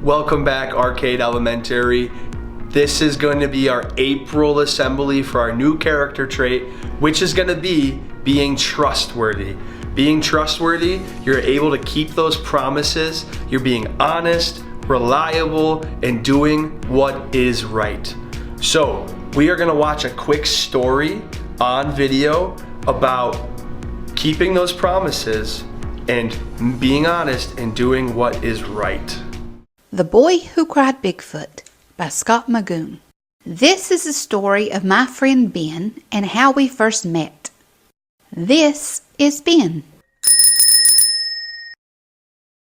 Welcome back, Arcade Elementary. This is going to be our April assembly for our new character trait, which is going to be being trustworthy. Being trustworthy, you're able to keep those promises, you're being honest, reliable, and doing what is right. So, we are going to watch a quick story on video about keeping those promises and being honest and doing what is right. The Boy Who Cried Bigfoot by Scott Magoon. This is the story of my friend Ben and how we first met. This is Ben.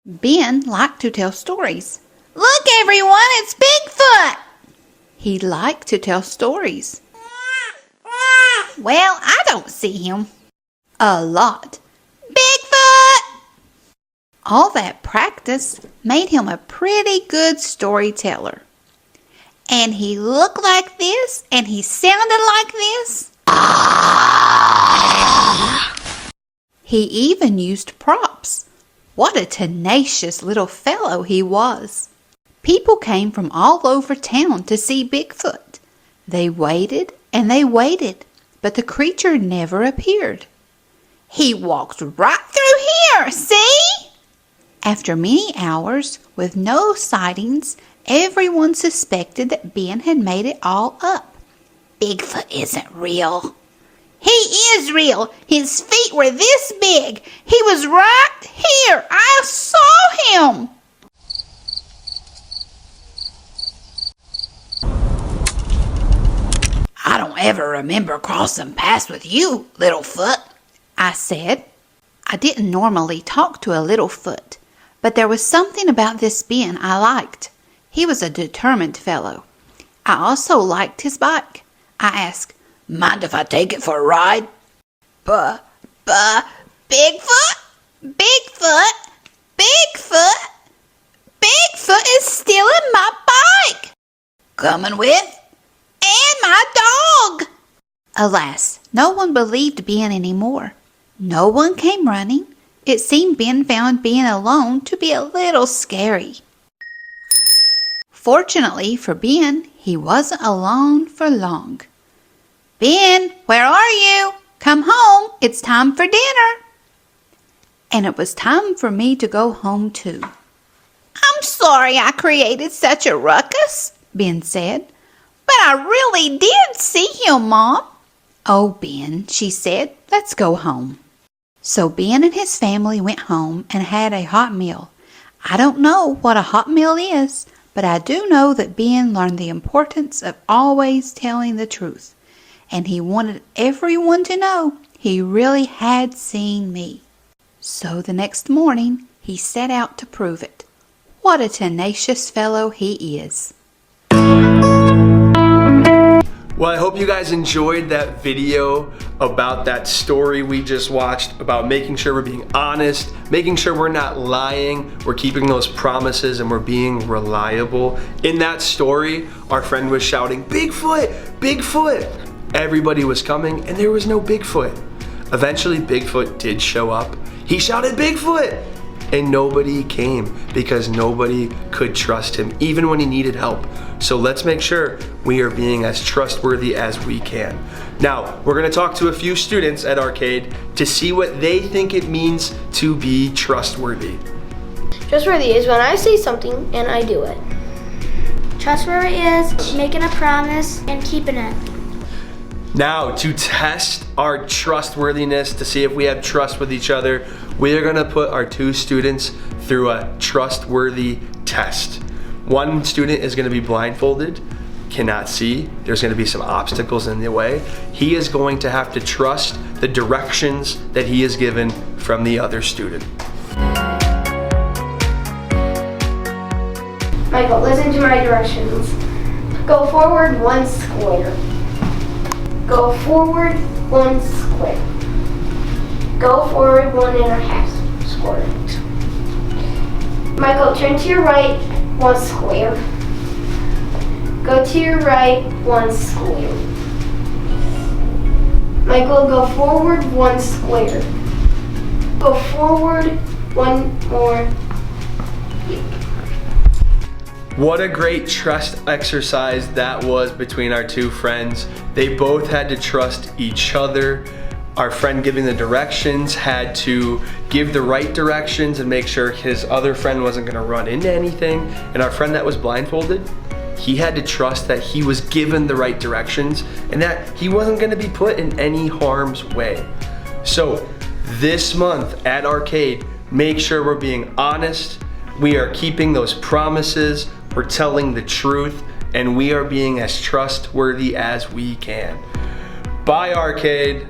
Ben liked to tell stories. Look everyone, it's Bigfoot! He liked to tell stories. Well, I don't see him. A lot. Bigfoot! All that practice made him a pretty good storyteller. And he looked like this, and he sounded like this. He even used props. What a tenacious little fellow he was. People came from all over town to see Bigfoot. They waited and they waited, but the creature never appeared. He walked right through here, see? After many hours with no sightings, everyone suspected that Ben had made it all up. Bigfoot isn't real. He is real. His feet were this big. He was right here. I saw him. I don't ever remember crossing paths with you, Littlefoot, I said. I didn't normally talk to a Littlefoot, but there was something about this Ben I liked. He was a determined fellow. I also liked his bike. I asked, "Mind if I take it for a ride?" Bigfoot? Bigfoot? Bigfoot? Bigfoot is stealing my bike! Coming with? And my dog! Alas, no one believed Ben anymore. No one came running. It seemed Ben found being alone to be a little scary. Fortunately for Ben, he wasn't alone for long. Ben, where are you? Come home. It's time for dinner. And it was time for me to go home too. I'm sorry I created such a ruckus, Ben said. But I really did see him, Mom. Oh, Ben, she said, let's go home. So Ben and his family went home and had a hot meal. I don't know what a hot meal is, but I do know that Ben learned the importance of always telling the truth. And he wanted everyone to know he really had seen me. So the next morning, he set out to prove it. What a tenacious fellow he is. Well, I hope you guys enjoyed that video about that story we just watched about making sure we're being honest, making sure we're not lying, we're keeping those promises, and we're being reliable. In that story, our friend was shouting, "Bigfoot! Bigfoot!" Everybody was coming and there was no Bigfoot. Eventually, Bigfoot did show up. He shouted, "Bigfoot!" And nobody came because nobody could trust him, even when he needed help. So let's make sure we are being as trustworthy as we can. Now, we're gonna talk to a few students at Arcade to see what they think it means to be trustworthy. Trustworthy is when I say something and I do it. Trustworthy is making a promise and keeping it. Now, to test our trustworthiness, to see if we have trust with each other, we are gonna put our two students through a trustworthy test. One student is gonna be blindfolded, cannot see. There's gonna be some obstacles in the way. He is going to have to trust the directions that he is given from the other student. Michael, listen to my directions. Go forward 1 square. Go forward 1 square. Go forward 1.5 square. Michael, turn to your right 1 square. Go to your right 1 square. Michael, go forward 1 square. Go forward 1 more. What a great trust exercise that was between our two friends. They both had to trust each other. Our friend giving the directions had to give the right directions and make sure his other friend wasn't gonna run into anything. And our friend that was blindfolded, he had to trust that he was given the right directions and that he wasn't gonna be put in any harm's way. So this month at Arcade, make sure we're being honest, we are keeping those promises, we're telling the truth, and we are being as trustworthy as we can. Bye, Arcade.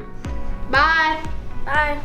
Bye. Bye.